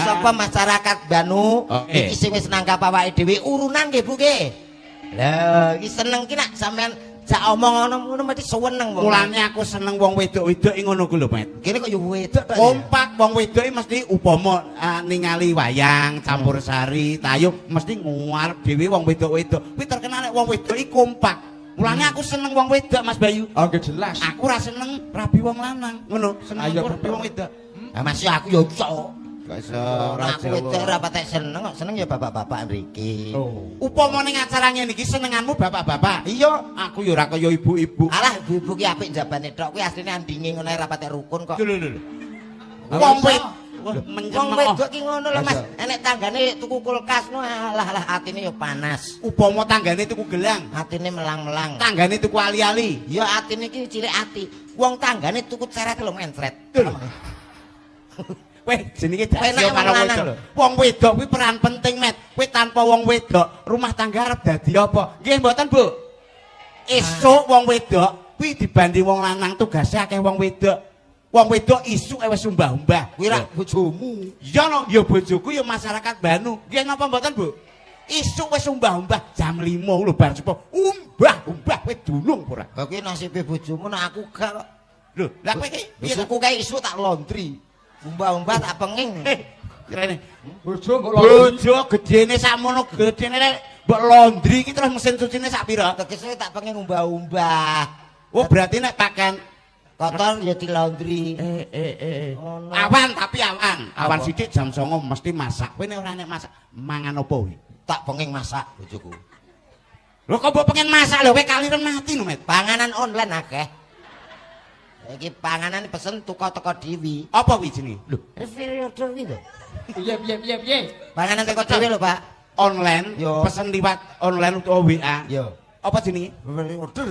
sapa masyarakat Banu iki sing wis nangkap awake dhewe urunan nggih Bu nggih. Lah iki seneng ki nak sampean jak omong ngono mesti seneng wong. Mulane aku seneng wong wedok-wedok ngono ku lho, Met. Kene kok yo wedok to. Kompak wong wedok mesti upama ningali wayang, campur sari, tayub mesti nguarep dhewe wong wedok-wedok. Kuwi terkenal nek wong wedok iki kompak. Mulane aku seneng wong wedok Mas Bayu. Oh, nggih jelas. Aku ora seneng rabi wong lanang, ngono. Seneng rabi wong wedok. Lah Mas aku yo iso. Gak iso ora Aku wedok ora patek seneng kok seneng ya bapak-bapak mriki. Oh. Upama ning acara ngene iki senenganmu bapak-bapak. Iya, Aku ya ora kaya ibu-ibu. alah ibu-ibu ki apik njabane tok kuwi asline andinge ngono ora patek rukun kok. Lho. Wong wedok Wong wedok ki ngono lho Mas. Enek tanggane tuku kulkas no alah atine ya panas. upama tanggane tuku gelang, Atine melang-melang. tanggane tuku ali-ali. Ya atine ki cilik ati. Wong tanggane tuku ceret lho mencret. Weh, jenenge dadi Enak karo wong lanang wedok. lho. Wong wedok kuwi peran penting, Met. Kuwi tanpa wong wedok, rumah tangga arep dadi apa? Nggih mboten, Bu? Esuk wong wedok kuwi dibanding wong lanang tugasnya akeh wong wedok. Wong wedok isuk wis umbah-umbah. Kuwi rak bojomu. Ya no, ya bojoku ya masyarakat Banu. Nggih napa mboten, Bu? Isuk wis umbah-umbah jam 5 lho bar sepo. Umbah-umbah kowe dulung ora? Lah kuwi nasibe bojomu nek aku gak kok. Lho, lah kowe iki piye Isuku kae isu tak laundry. Umbah-umbah tak penging. Kirane Bojo kok bojo gedene sakmono gedene rek mbok laundry iki terus mesin cucine sak pira? Tegese tak penging umbah-umbah. Oh, berarti nek pakaian Kotor ya di laundry. Ngono. awan tapi awan. Awan Apa? sithik jam 09.00 mesti masak. Kowe nek ora nek masak mangan apa kuwi? Tak penging masak bojoku. Lho kok mbok pengen masak lho kowe kaliren mati lho, Met. Panganan online akeh. Iki panganan pesen teko dhewe. Apa kuwi jenenge? Lho, Periode iki lho. piye. Panganan teko dhewe lho, Pak. online Yo. pesen liwat online utawa WA. Yo. Apa jenenge? Order.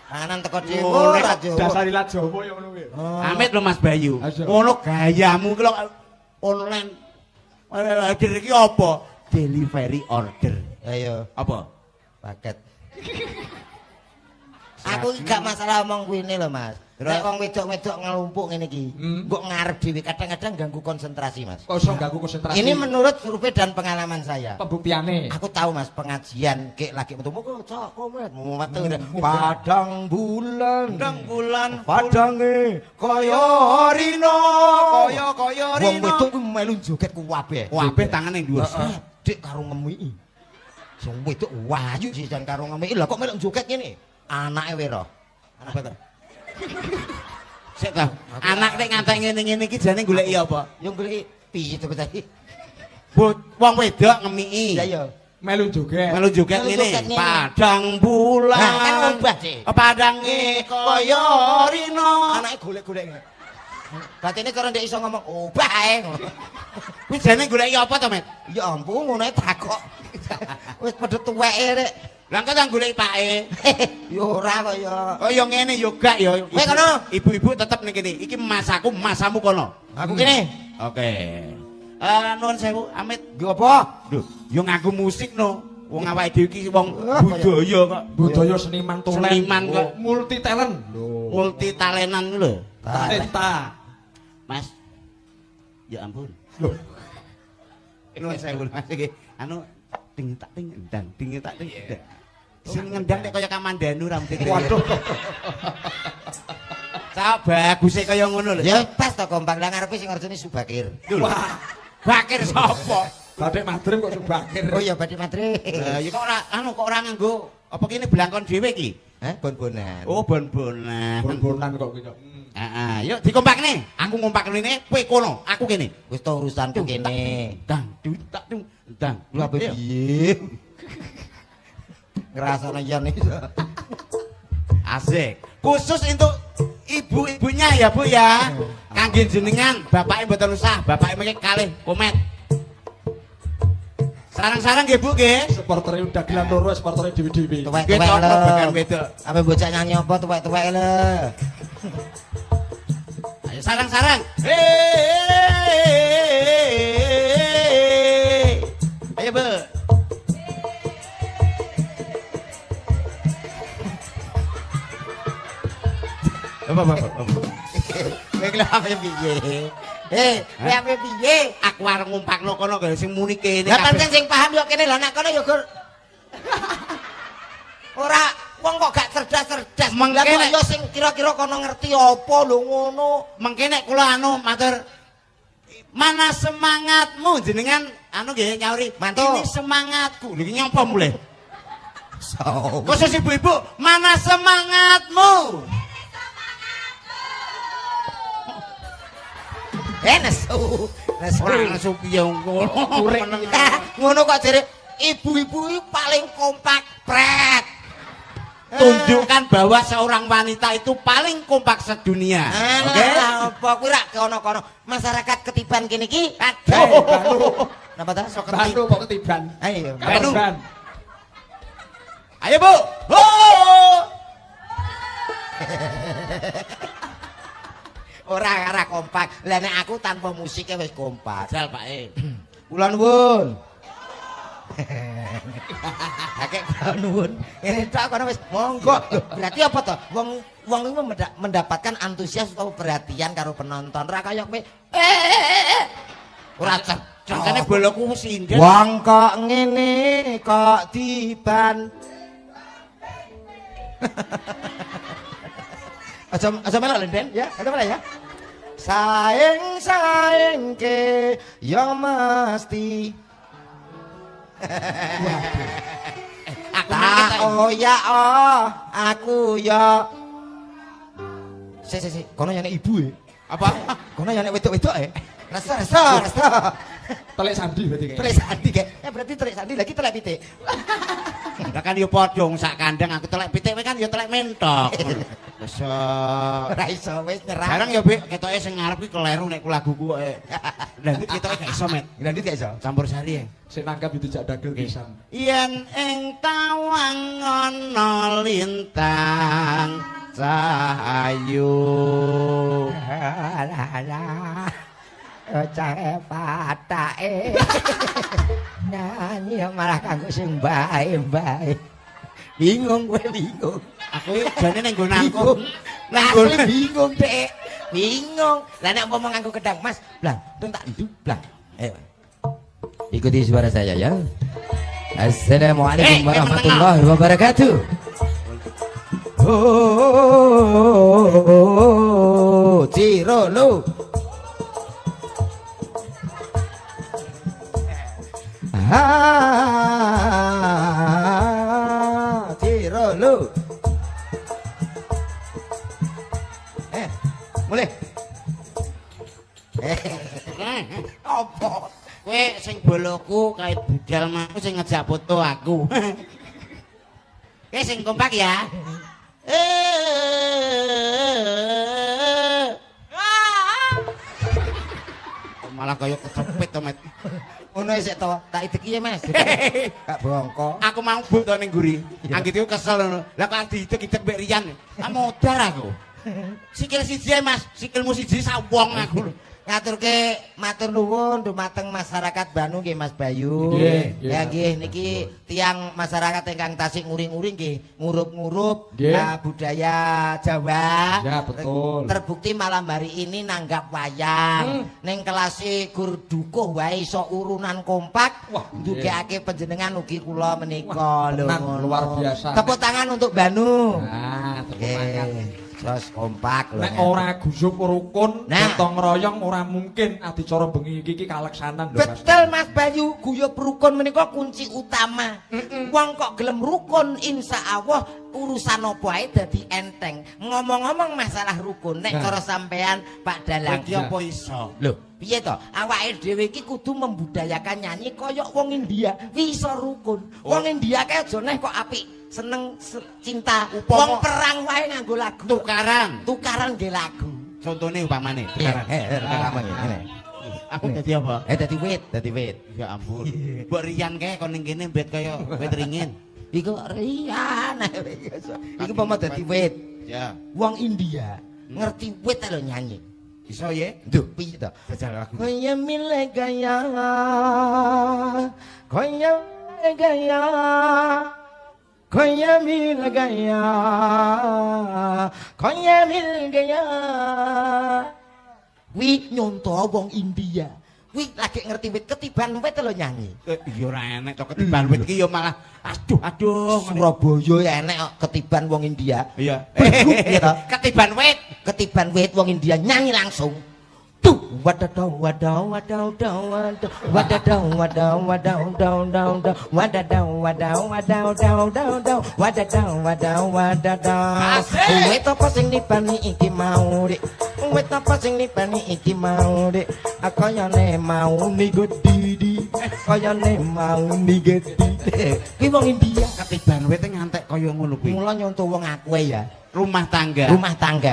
Panganan teko dhewe Oh, ora Jawa. Dasar ilat Jawa ya ngono kuwi. Amit lho Mas Bayu. Aja. Ngono gayamu ki lho online. Order iki apa? Delivery order. Ayo, Apa? paket. Aku iki gak masalah omong kuwi lho, Mas. Nek wong wedok-wedok ngelumpuk ngene iki, mbok ngarep dhewe kadang-kadang ganggu konsentrasi, Mas. Kosong ganggu konsentrasi. Ini menurut survei dan pengalaman saya. pembuktiane. Aku tahu Mas pengajian kayak lagi ketemu kok komet padang bulan padange kaya rino Kaya wong wedok ku melu joget ku kabeh Kabeh tangane dhuwur. dik karo ngemiki sing wedok wayu sisan karo ngemiki lha kok melu joget ngene anake wira Apa to? Sik ta. Anak nek ngantek ngene-ngene iki jane goleki apa? yo goleki piye to tadi Wong wedok ngemiki. ya yo Melu joget. Melu joget Melu ngene. joget ngene. Padang bulan. Nah, kan ubah, Dik. Padange kaya rino. anake golek-golek batine karo ndek iso ngomong obah ae Kuwi jane goleki apa to, Met? ya ampun ngono takok wis padha tuweke rek Lah kok tak goleki pake. yo ora kok ya Oh ya ngene yo gak ya. Kowe kono. Ibu-ibu tetep ning kene. Iki masaku, masamu kono. aku kene Oke. Nuwun sewu, Amit. nggo apa Lho, yo nganggo musik no. Wong awake dhewe iki wong Ah, budaya kok. Budaya seniman tulen. Seniman kok. Multi talent. Lho. Multi talentan lho. Talenta. Mas. Ya ampun. Lho. Nuwun sewu Mas iki. Anu ting tak ting endang, ting tak ting endang. Sing ngendang nek kaya Kamandanu rambut. Waduh. Sak baguse kaya ngono lho. ya pas to kompak lah ngarepe sing ngerjeni Subakir Wah. Bakir sapa? Batik Madrim kok subakir. oh ya Badhe Matre Ya kok ora kok ora nganggo apa kene blangkon dhewe iki? bon-bonan Oh, bon-bonan. Bon-bonan kok kuwi. Heeh, yuk dikompakne. Aku ngompak rene, kowe kono, aku kene. wis to urusanku kene Dang, tak dang. lu ape piye ngrasane yen iso Asik. Khusus untuk ibu-ibunya ya, Bu ya. Kangge jenengan, bapake mboten usah, bapake mengke kalih komet. Sarang-sarang nggih, Bu nggih. Supportere dagelan loro, supportere dewi-dewi. Nggih, tuwek-tuwek cocok bagian lho wedok. ape bocah nyanyi apa tuwek-tuwek lho Ayo sarang-sarang. Hei. Ayo, Bu. Apa? kowe lho ape piye kowe ape piye aku arep ngumpakno kono kaya sing muni kene. Lah pancen sing paham yo kene lah nek kono yo Gur. Ora wong kok gak cerdas-cerdas. Lah kok yo sing kira-kira kono ngerti apa lho ngono. Mengke nek kula matur mana semangatmu jenengan nggih nyauri. Ini semangatku. Niki nyapa mulih? So. Khusus ibu-ibu, mana semangatmu? Nesu. Nesu piye ngono. Ngono kok jere ibu-ibu paling kompak pret. Tunjukkan bahwa seorang wanita itu paling kompak sedunia. Oke. Apa kuwi rak kono-kono masyarakat ketiban kene iki. Aduh. Napa ta? Sok ketiban kok ketiban. Ayo. Ketiban. Ayo Bu. Ho! Ora kompak. Lah nek aku tanpa musik wis kompak. Jal Pak Kula nuwun. Akeh kula nuwun. Ngene tok kono wis monggo. Berarti apa to? Wong iki mendapatkan antusias atau perhatian karo penonton. Ora kaya kowe. Ora cocok. Makane boloku wis indhen. Wong kok ngene kok diban. Aja melok Den ya. Ada mana ya? Saing ke ya mesti. Aku ya aku ya. Si kono nyane ibu e. apa? Kono nyane wedok-wedok e. Rasa. Telek sandi berarti kayak. Telek sandi kayak. Berarti telek sandi lagi telek pitik. Lah kan yo padha sak kandang aku telek pitik kan yo telek mentok. Wis ora iso wis nyerah. Barang yo Bik, ketoke sing ngarep ki keleru nek laguku kok. Lah iki ketoke gak iso met. Lah ndi gak iso? Campur sari. Sing nangkap itu jak dagel pisan. Yen ing tawang ana lintang cahayu. Alah. Cahe patake. Nyanyi malah kanggo sing bae-bae. Bingung kowe bingung. Aku jane ning nggon aku. Asli bingung, Dek. Bingung. Lah nek ngomong nganggo gedang Mas, blang, tung tak nduk, blang. Ayo. Ikuti suara saya ya. Assalamualaikum warahmatullahi wabarakatuh. Oh, Ciro lu. Ciro lu. Mulai. Apa? Kowe sing boloku kait budal mah sing ngejak foto aku. Kowe sing kompak ya. Malah kaya kecepet to, Met. Ngono sik to, tak ideki ya, Mas. Kak bongko. Aku mau buto ning guri. Anggit iku kesel ngono. Lah kok diidek-idek mbek Rian. Ah modar aku. Sikil siji Mas, sikilmu siji sawong aku. Ngaturke matur nuwun dumateng masyarakat Banu nggih Mas Bayu. Ya nggih niki tiang masyarakat ingkang tasik nguring-nguring nggih ngurup-ngurup budaya Jawa. Ya betul. Terbukti malam hari ini nanggap wayang. Ning kelase gur dukuh wae iso urunan kompak. Ndugekake panjenengan ugi kula menika lho. Luar biasa. Tepuk tangan untuk Banu. Nah, tepuk tangan. Terus kompak lho. Nek ora gusuk rukun, gotong royong ora mungkin adicara bengi iki kaleksanan lho Mas. Betul Mas Bayu, guyub rukun menika kunci utama. Wong kok gelem rukun insyaallah urusan apa ae dadi enteng. Ngomong-ngomong masalah rukun nek cara sampean Pak Dalang iki apa iso? Lho, piye to? Awake dhewe iki kudu membudayakan nyanyi kaya wong India, iso rukun. Wong India kae aja neh kok apik. Seneng cinta wong perang wae nganggo lagu tukaran nggih lagu contone upamane tukaran ngene aku dadi apa dadi wit ya ampun mbok Rian kae kon ning kene mbet kaya wit ringin iku Rian iku pama dadi wit ya wong India ngerti wit lho nyanyi iso ye nduk piye to jajal lagu koyo mile gaya Konya mil gaya wi nyonto wong India kuwi lagi ngerti wit ketiban wit lho nyanyi. Iya ora enek to ketiban wit iki ya malah aduh. Surabaya ya enek kok ketiban wong India. Iya. Bergrup ya toh. Ketiban wit. Ketiban wit wong India nyanyi langsung. Tuh wadaw wadaw wadaw wadaw wadaw wadaw wadaw wadaw wadaw wadaw wadaw wadaw wadaw wadaw wit apa sing dibani iki mau dik wit apa sing dibani iki mau dik kayane mau ni gedhi kayane mau ni gedhi kuwi wong India Ketiban wit ngantek kaya ngono kuwi. mula nyontoh wong aku ya Rumah tangga.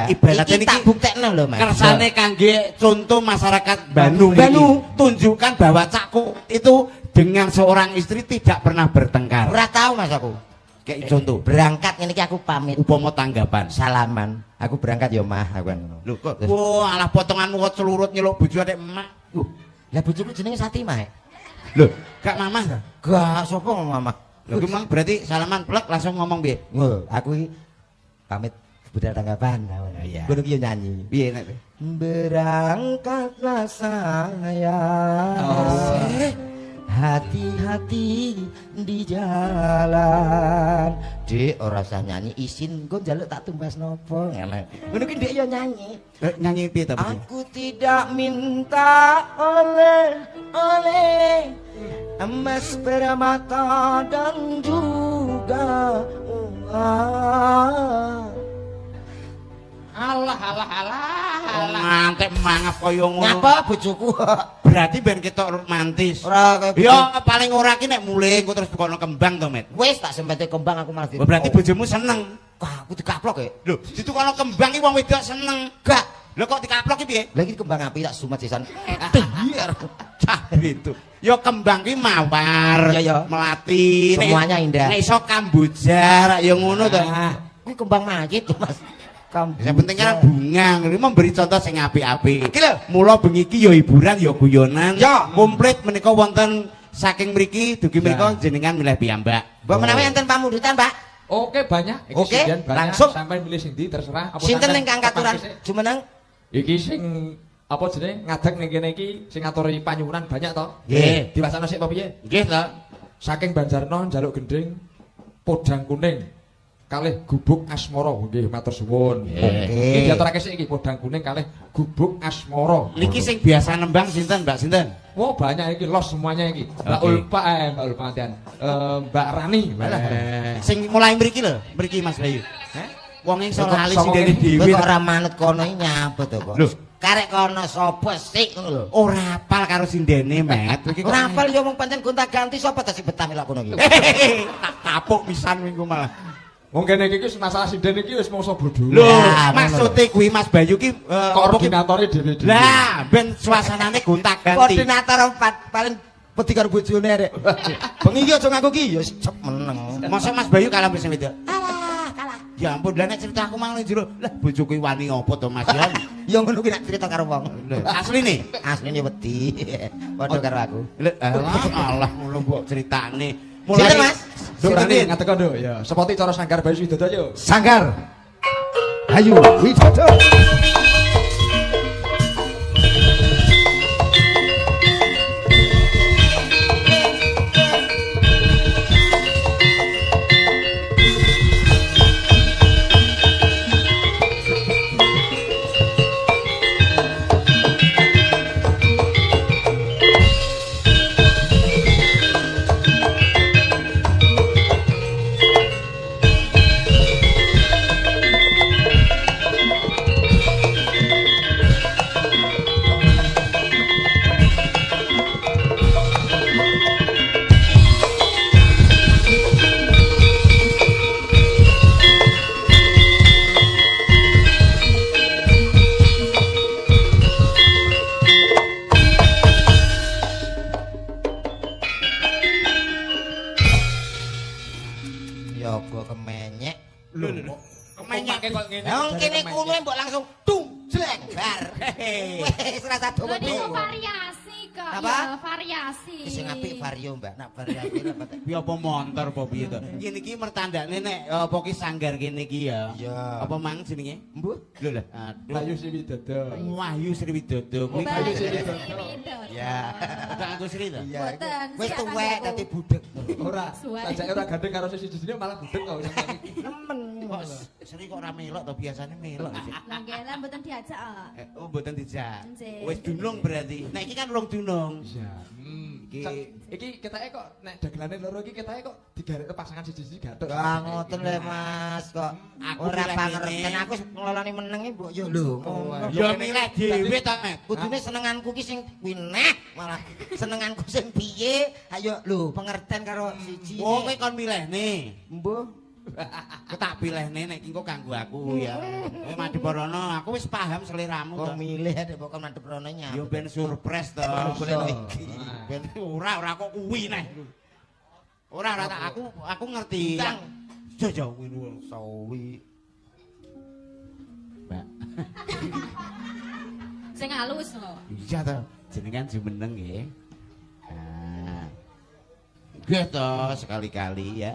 Ibaratnya iki tak buktekno lho Mas. Kersane kangge contoh masyarakat Bandung. Bandung. Tunjukkan bahwa Cakku itu dengan seorang istri tidak pernah bertengkar. Ora tau Mas aku. Kayak contoh. Berangkat ngene iki aku pamit. Upama tanggapan. Salaman. Aku berangkat ya Mah aku kan ngono. Lho kok wah alah potonganmu kok celurut nyeluk bojo adek emak. Lah bojoku jenenge Satimah. Lho, gak mamah ta? Gak sapa Mamah. Lho ki mang berarti salaman plek langsung ngomong piye? Aku iki pamit budal tanggapan. Iya. Ngono ki yo nyanyi. Piye nek? Berangkatlah sayang. Hati-hati di jalan. Dek ora usah nyanyi isin engko njaluk tak tumbas nopo ngene. Ngono ki Dek yo nyanyi. Nyanyi piye ta? Aku tidak minta oleh emas permata dan juga uang. Alah. Ngantek mangap kaya ngono. Nyapa bojoku? Berarti ben ketok romantis. Ora kaya Ya paling ora ki nek mulih engko terus kono kembang to, Met. wis tak sempete kembang aku malah Berarti bojomu seneng. Wah, aku dikaplok ya. Lho, ditukono kembang ki wong wedok seneng. Gak. Lho kok dikaplok ki piye? Lagi kembang api tak sumet sisan. Cah gitu. Ya kembang ki mawar, Ya. melati, Semuanya indah. Nek iso kamboja, ya ngono to. Kuwi kembang majid Mas. Yang penting kan bunga, ini memberi contoh sing apik-apik. Mula bengi iki ya hiburan ya guyonan. Ya. Komplit menika wonten saking mriki dugi menika jenengan milih piyambak. Mbok menawi enten pamundutan, Pak. Oke banyak. Iki Oke, sekian banyak. langsung. Sampai milih sing ndi terserah. Sinten sampean ingkang katuran kepake sik? jumeneng? Iki sing apa jenenge ngadeg ning kene iki sing ngaturi panyuwunan banyak to. Nggih. Diwasana sik apa piye? Nggih to. Saking Banjarno njaluk gending podang kuning kalih gubuk asmara nggih matur suwun. Iki diaturake sik iki podang kuning kalih gubuk asmara. Niki sing biasa nembang sinten, Mbak sinten? Wah banyak iki los semuanya iki. Mbak Ulpa Mbak Ulpa Tian. Mbak Rani. Sing mulai mriki lho, mriki Mas Bayu. Wong iso Kok lali saka sing dene kene dhewe. Kowe kok ora manut kono iki nyabet to kok. Lho. Karek kono sapa sik ngono lho. Ora apal karo sindene, Met. Iki kok Ora apal ya wong pancen gonta-ganti sapa ta sing betah melok kono iki. tak kapuk pisan minggu malah. Wong kene iki wis masalah sinden iki wis mongso bodho. Lho, Ya, maksude kuwi Mas Bayu ki Koordinatore dhewe-dhewe. lah, ben suasanane gonta-ganti. Koordinator 4 paling wedi karo bojone arek. Bengi iki aja ngaku ki ya cep meneng. Masa Mas Bayu kalah wis wedok? Kalah. Ya ampun, lah nek cerita aku mang ning jero, lah bojoku wani apa to Mas ya? Ya ngono ki nek cerita karo wong. Asline. Asline wedi. Padha karo aku. Allah ngono mbok critane. Sinten Mas? Durane ngadeg kono ya. Sepoti cara Sanggar Bayu Widodo yo. Sanggar. Ayo, Widodo. Ya apa kemenyek. Lho, kemenyek kok ngene. Wong kene kuno mbok langsung dung jleng bar. Wis rasa Lho dowo. niku variasi kok. Apa? Ya, variasi. Sing apik vario, Mbak. Nak variasi apa? Piye apa montor apa piye to? Ngene iki mertandakne nek apa ki sanggar kene iki ya. Iya. Apa mang jenenge? Mbuh. Lho lah. Aduh. Bayu Sriwidodo. Wahyu Sriwidodo. Kuwi Bayu Sriwidodo. Ya. Kok aku Sri to? Iya. Boten, Wis siap tuwek aku. dadi budek. Ora. Suwe. Sajake ora gandeng karo siji-sijine malah budek kok. Nemen. Kok Sri kok ora melok to biasane melok sih. Lah nggih, lah mboten diajak. Oh mboten dijak. Nggih. Wis dunung berarti. Nek iki kan rong dunung. Iya. Iki ketake kok nek dagelane loro iki ketake kok digareke pasangan siji-siji gathuk. Ah ngoten le Mas kok. Aku Ora milih pangerten ngene. aku ngelolani menenge mbok yo lho. Ya milih dhewe to, Met. Kudune senenganku ki sing kuwi neh malah senenganku sing piye? Ayo lho pengertian karo siji. Oh kowe kon milihne. Mbuh. Aku tak pilihne nek engko kanggo aku ya. Kowe Madiparana, aku wis paham seliramu to. Kok milih nek kok Mandep Rono nyap. Ya ben surprise to. Ben ora kok kuwi neh. Ora tak aku ngerti. Kang. Jojo ngono. Sawi. Mbak. Sing halus lho. Iya to. Jenengan jumeneng nggih. Ah. Nggih to sekali-kali ya.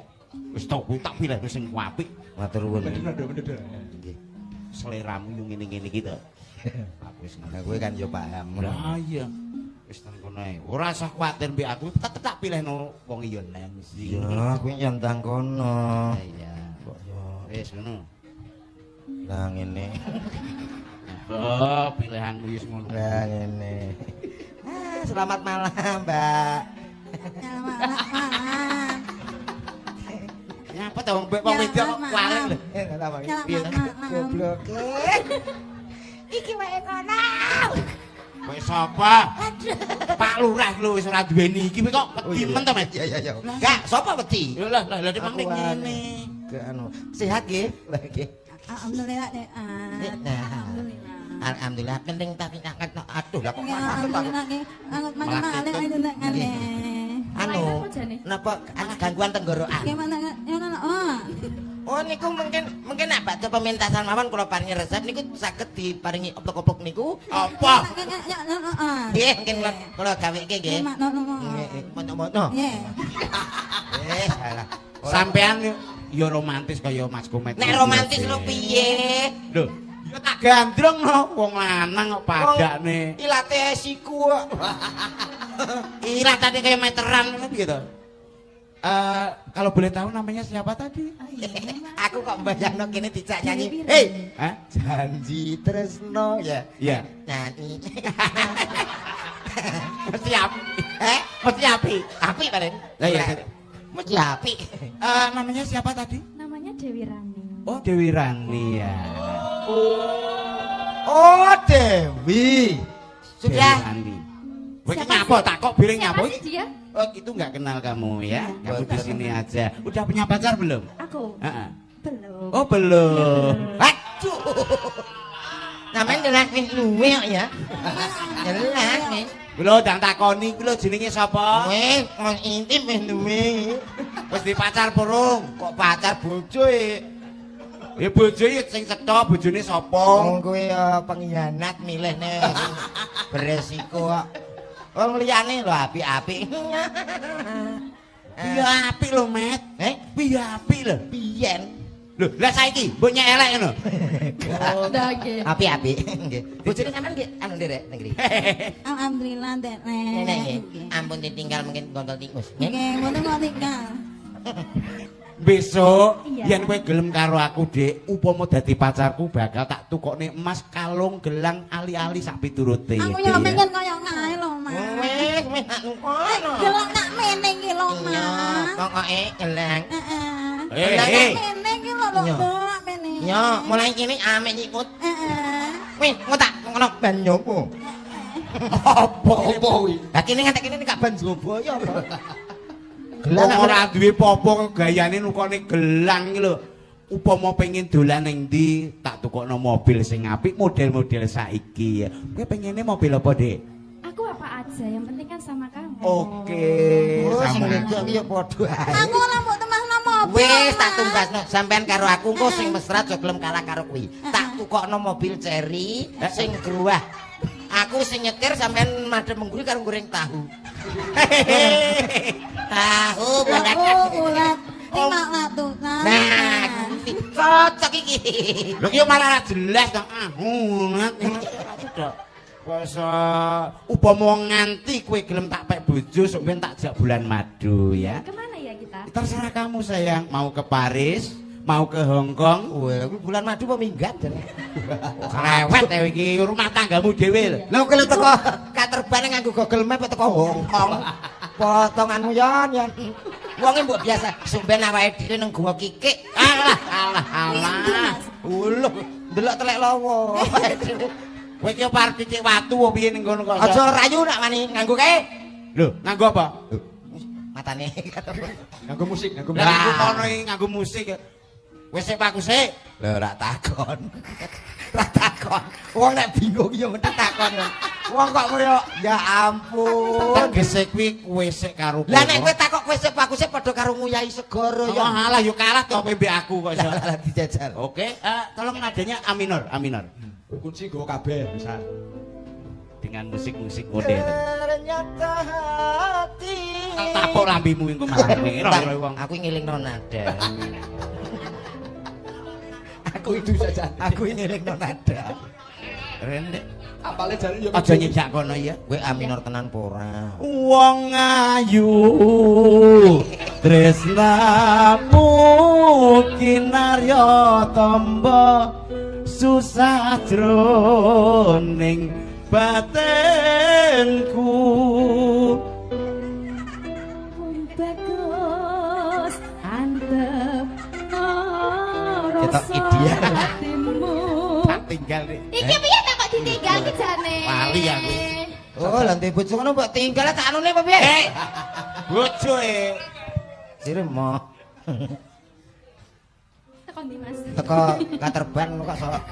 Wis to kuwi tak pilih sing apik. Matur nuwun. Bener. Nggih. Seleramu yo ngene-ngene iki to. Aku wis ngono kowe kan yo paham. Lah iya. Wis ten kono ae. Ora usah kuwatir mbek aku, tetep tak pilihno wong iya nang sih. Ya, kuwi yo ndang kono. Iya. Kok yo Wis ngono. lah ngene. Oh, pilihanmu wis ngono. Lah ngene. Ah, selamat malam, Mbak. Nyapa to wong wedok kok waleng lho. Enggak apa piye. Goblok. Iki wae kono. Kowe sapa? Pak Lurah lho wis ora duweni iki kok kedimen to, Mas? Iya iya. Enggak, sapa wedi? Lah dimang ning Aku ngene. Ke anu, sehat nggih? Lah nggih. Alhamdulillah, Dek. Alhamdulillah. Alhamdulillah penting tapi angkat aduh lah kok Ya, masak aku. alhamdulillah nggih. Anget mangan-mangan ae ndek ngene. Anu, napa ana gangguan tenggorokan? Gimana? Ya ono. Oh. Oh niku mungkin nek bakda pementasan mawon kula paringi resep niku saged diparingi oplok-oplok niku. Apa? Ya, Nggih, mungkin kula gaweke nggih. Nggih. Mono-mono. Nggih. Salah. Sampean yo romantis kaya Mas Komet. Nek romantis lho piye? Lho, ya tak gandrung no wong lanang kok padakne. Ilate siku kok. Iratane kayak meteran ngono piye to? Kalau boleh tahu namanya siapa tadi? Aku kok mbayangno kene dicak nyanyi. Hei, Hah? janji tresno ya. Iya. Nyanyi. Mesti api. Mesti api. Api paling. Lah iya. Mesti api. Namanya siapa tadi? Namanya Dewi Rani. Oh, Dewi Rani ya. Oh, Dewi. Dewi Sudah. Rani. Kowe iki Siapa nyapa sih? tak kok biring Siapa nyapa? sih dia? Oh, itu nggak kenal kamu ya. Kamu di Betul. sini aja. Udah punya pacar belum? Aku. Heeh. Belum. Oh, belum. Aduh. Namanya jelas wis luwe kok ya. Jelas wis. Lho ndang takoni kuwi lho jenenge sapa? Wis kon intim wis luwe. Wis di pacar burung. Kok pacar bojo e. Ya bojo ya sing cetha bojone sapa? Wong kowe pengkhianat milihne beresiko kok. Wong liyane lho apik-apik. Piye apik lho, Met? Piye apik lho? Biyen. Lho, lah saiki mbok nyek elek ngono. Dah nggih. Apik-apik nggih. Bojone sampean nggih anu nderek negeri. Alhamdulillah, Dek. Ngene nggih. Ampun ditinggal mungkin kontol tikus. Nggih. Nggih, mboten kok tinggal. Besok Iya. yen kowe gelem karo aku, Dik, upama dadi pacarku bakal tak tukokne emas kalung gelang ali-ali sak piturute. Aku yo pengen kaya ngae lho, Mas. Wis nak kono. Delok nak meneh iki lho, Iya, Mas. pokoke gelang. Heeh. Meneh iki lho, Iya. delok meneh. Yo, mulai kene ame nyikut. Heeh. Wis, ngotak ngono ban nyopo. Apa kuwi? Lah kene ngantek kene gak ban jobo ya apa? Wong ora duwe popo gayane nukone gelang iki lho. Upama pengen dolan ning ndi, tak tukokno mobil sing apik model-model saiki ya. Kowe pengene mobil apa, Dik? Aku apa aja, yang penting kan sama kamu. Oke, Oh, sing sama. wedok iki ya padha ae. Aku ora mbok temasno mobil. Wis tak tumbasno sampean karo aku engko sing mesra aja gelem kalah karo kuwi. Tak tukokno mobil Cherry sing gruwah Aku sing nyetir sampean madhep mengguri karo goreng tahu. Tahu banget. Ulat. Tinggal ngatukan. Nah, cocok iki. Lho ki malah ora jelas to. Ngat. Wes upama nganti kowe gelem tak pek bojo sok ben tak jak bulan madu ya. Kemana ya kita? Terserah kamu sayang, mau ke Paris, mau ke Hong Kong. Wah, kuwi bulan madu apa minggat jane. Rewet ya iki rumah tanggamu dhewe lho. Lha kok teko katerbane nganggo Google Map teko Hong Kong. Potonganmu yon. Wonge mbok biasa sumben awake dhewe nang gua kikik. Alah. Uluh, ndelok telek lawa. Kowe iki parek cicik watu opo piye ning kono kok. Aja rayu nak wani nganggo kae. Lho, nganggo apa? Matane. Nganggo musik, nganggo Lah musik. iku kono iki nganggo musik. Wis sik Pak sik. Lho ora takon. Ora takon. Wong nek bingung ya mesti takon. Wong kok koyo ya ampun. Tegese kuwi kowe sik karo Lah nek kowe takok kowe sik aku sik padha karo nguyahi segara Oh, ya. alah yo kalah to mbek aku kok iso. Lah dijajal. Oke, tolong nadanya A minor, A minor. Kunci nggo kabeh bisa. Dengan musik-musik modern. Ternyata hati. Tak tapuk lambimu engko malah ngene wong. Aku ngilingno nada. Aku itu saja. Aku ngilingno nada. Rendek. Apale jare yo Aja nyejak kono ya. Kowe A minor tenan apa ora? Wong ayu tresnamu kinarya tamba susah jroning batinku. Bagus, antep. Ketok ideal. Tak tinggal nih. Iki piye tak kok ditinggal ki jane? Lali aku. Oh, lan te bojo ngono mbok tinggal tak anune apa piye? Bojo Siremo. Tekan ndi Mas? Teko katerban kok sok.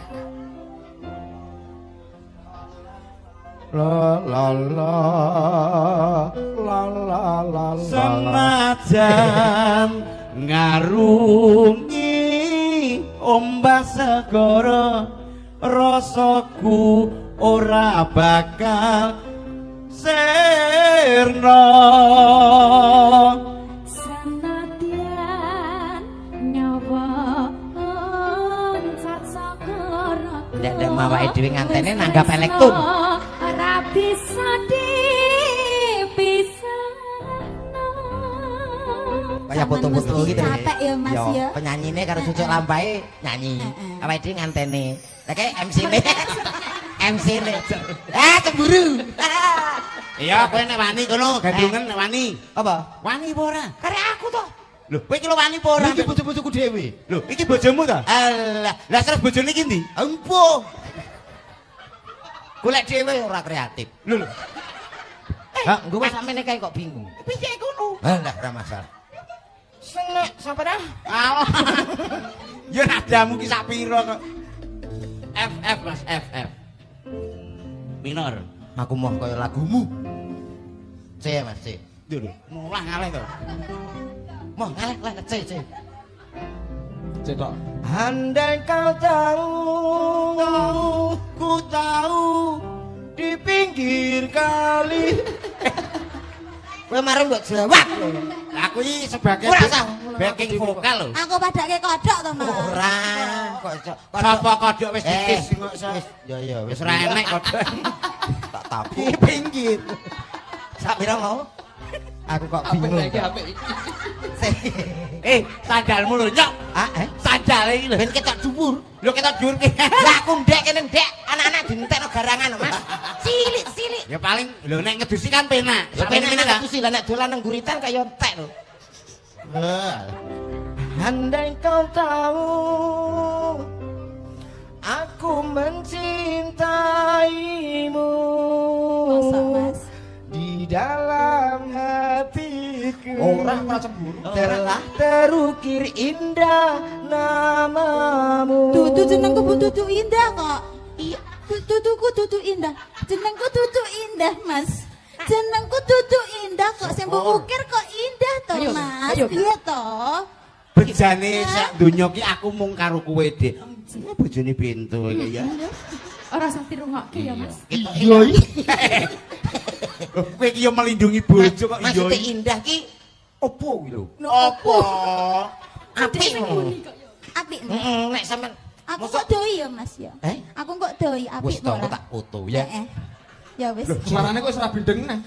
La la la la la la. Senajan ngarungi ombak segara rasaku ora bakal sirna. Sanadyan nyawa onsat sakara. Ndak mawake dhewe ngantene nanggap elektron. Ora bisa dipisahno. Kayak foto-foto gitu. Capek ya Mas ya. Penyanyine karo cucuk lampahe nyanyi. Awake dhewe ngantene. Lah kae MC-ne. MC-ne. Cemburu. Iya, kowe nek wani kono gandrungan nek wani. Apa? Wani apa ora? Karek aku to. Lho, kowe iki lho wani apa ora? Iki bojo-bojoku dhewe. Lho, iki bojomu ta? Alah, Lah terus bojone iki ndi? empuh. Golek dhewe ora kreatif. Lho. Hah, engko wis sampeyan kae kok bingung. Piye kono? Alah, ora masalah. Senek sampe dah. Allah. Ya nadamu ki sak pira kok. F Mas, F. Minor. Aku mau kaya lagumu. C Mas, C. Lho, mulah ngalih to. Mau ngalih C. cetok. Andai kau tahu, ku tahu di pinggir kali. Kowe marung mbok jawab lho. Aku iki sebagai Ora usah. backing vokal lho. Aku padake kodok to, Mas. Ora, kok iso. Sapa kodhok wis titis kok iso. Ya Wis ora enek kodhok. tak tapu. Pinggir. Sak pira mau? Aku kok bingung. Sandalmu lho nyok. Sandal iki lho. Ben ketok dhuwur. Lho ketok dhuwur ki. Lah aku ndek kene ndek, anak-anak dientekno garangan lho, Mas. Cilik-cilik. Ya paling lho nek ngedusi kan penak. Ya Sampeyan penak ngene ta. aku sih lah nek dolan nang guritan kaya entek lho. Andai kau tahu aku mencintaimu. Masa, Mas? Di dalam hatiku Ora cemburu. telah terukir indah namamu. Dudu jenengku Dudu Indah kok. Iya, Duduku Dudu Indah. Jenengku Dudu Indah, Mas. Jenengku Dudu Indah kok sing mbok ukir kok indah to, Mas. Iya to. Bejane sak donya ki aku mung karo kowe, Dik. Bojone Bento iki ya. ora usah dirungokke ya, Mas. Iya. Kowe iki yo melindungi bojo kok iya. Maksudnya indah ki opo kuwi lho? Apa? Apik ngono. Apik. Nek sampean Aku kok doi ya, Mas ya. Aku kok doi wis apik to ora. tak foto ya. Ya wis. Loh, suarane kok ora bendeng nah.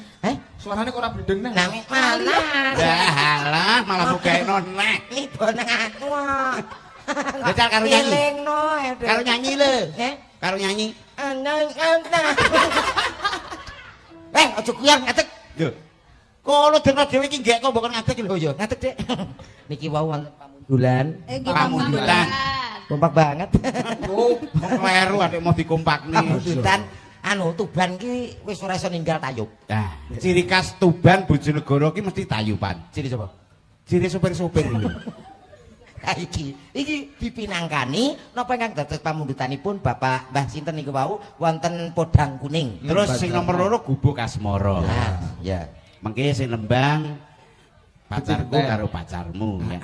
Suarane kok ora bendeng nah. Nang mana? Ya halah malah mugaeno nek. Nibo nang aku. Jajal karo nyanyi. Elingno. Karo nyanyi lho. Karo nyanyi. Aja kuyang ngadeg. Lho. Kono dene dhewe iki nggek kok mbok ngadeg lho. Oh ya, ngadeg, Dik. Niki wau wonten pamundulan. Pamundulan. Kompak banget. Oh, kleru adek mau dikompakne. Pamundulan anu Tuban ki wis ora iso ninggal tayub. Nah, ciri khas Tuban Bojonegoro ki mesti tayuban. Ciri sapa? Ciri sopir-sopir iki. Iki dipinangkani napa ingkang dados pamundutanipun Bapak Mbah sinten niku wau wonten Podang Kuning. Terus sing nomor 2 Gubuk Asmara. Nah, ya. Mengki sing nembang pacarku karo pacarmu ya.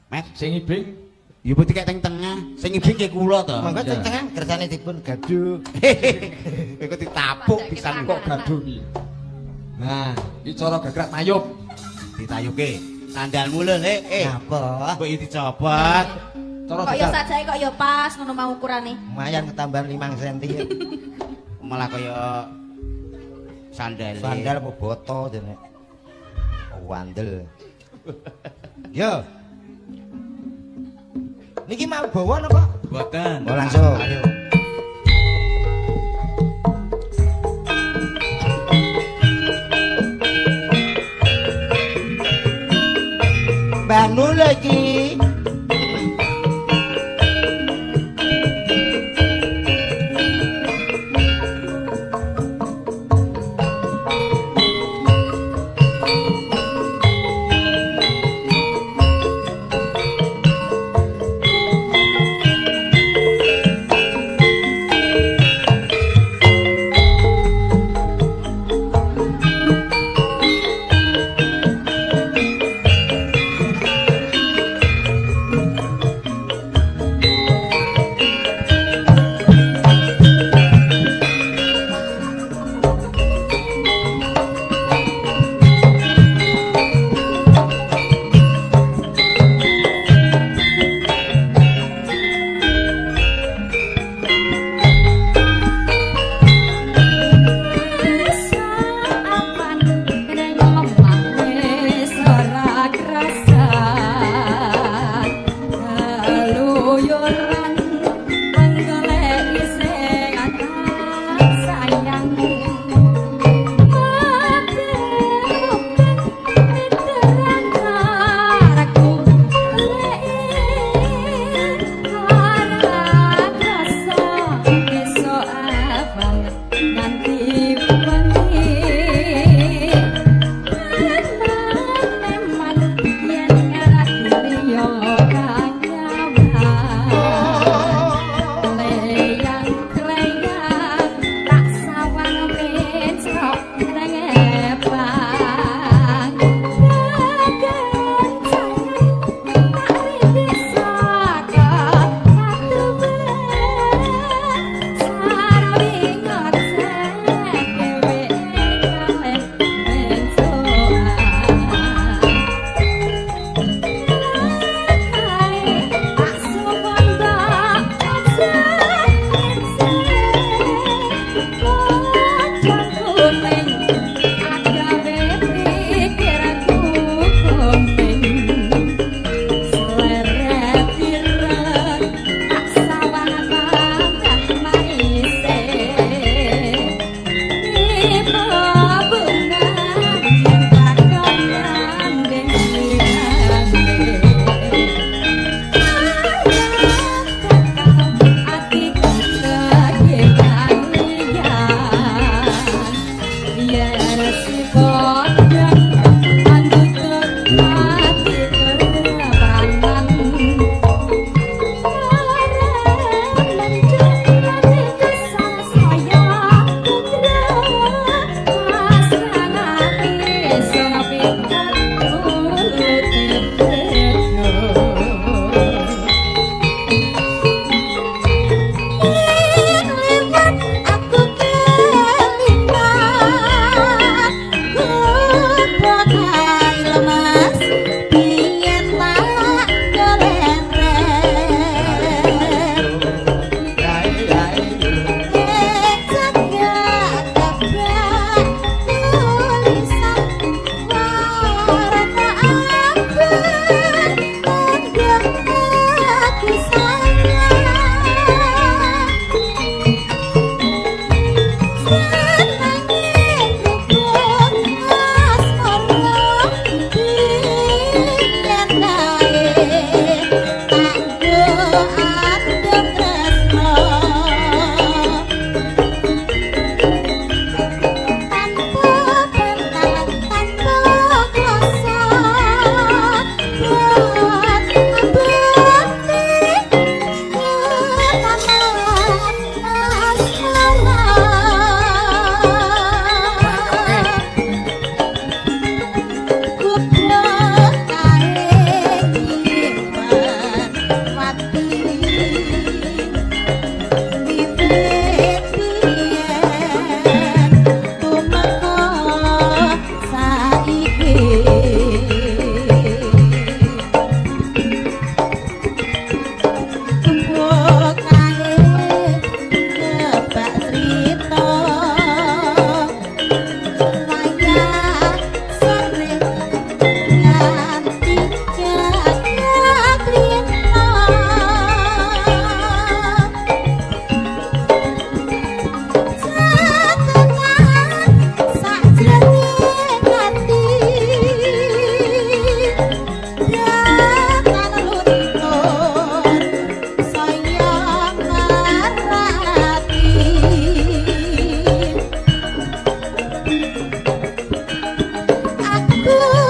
Met Sing ibing yo putih kek teng tengah, sing ibing ki kula to. Monggo teng tengah kersane dipun gaduh. Kowe kok ditapuk pisan kok gaduh iki. Nah, iki cara gagrak tayub. ditayuke. Sandalmu lho, Apa? Mbok iki dicopot. Cara Kok ya sajae kok ya pas ngono mau ukurane. Lumayan ketambahan 5 cm. Malah kaya sandal. Sandal apa boto jane. Wandel. Yo. Niki mau bawa napa? Boten. Oh langsung. Ayo. Bangun lagi. Blue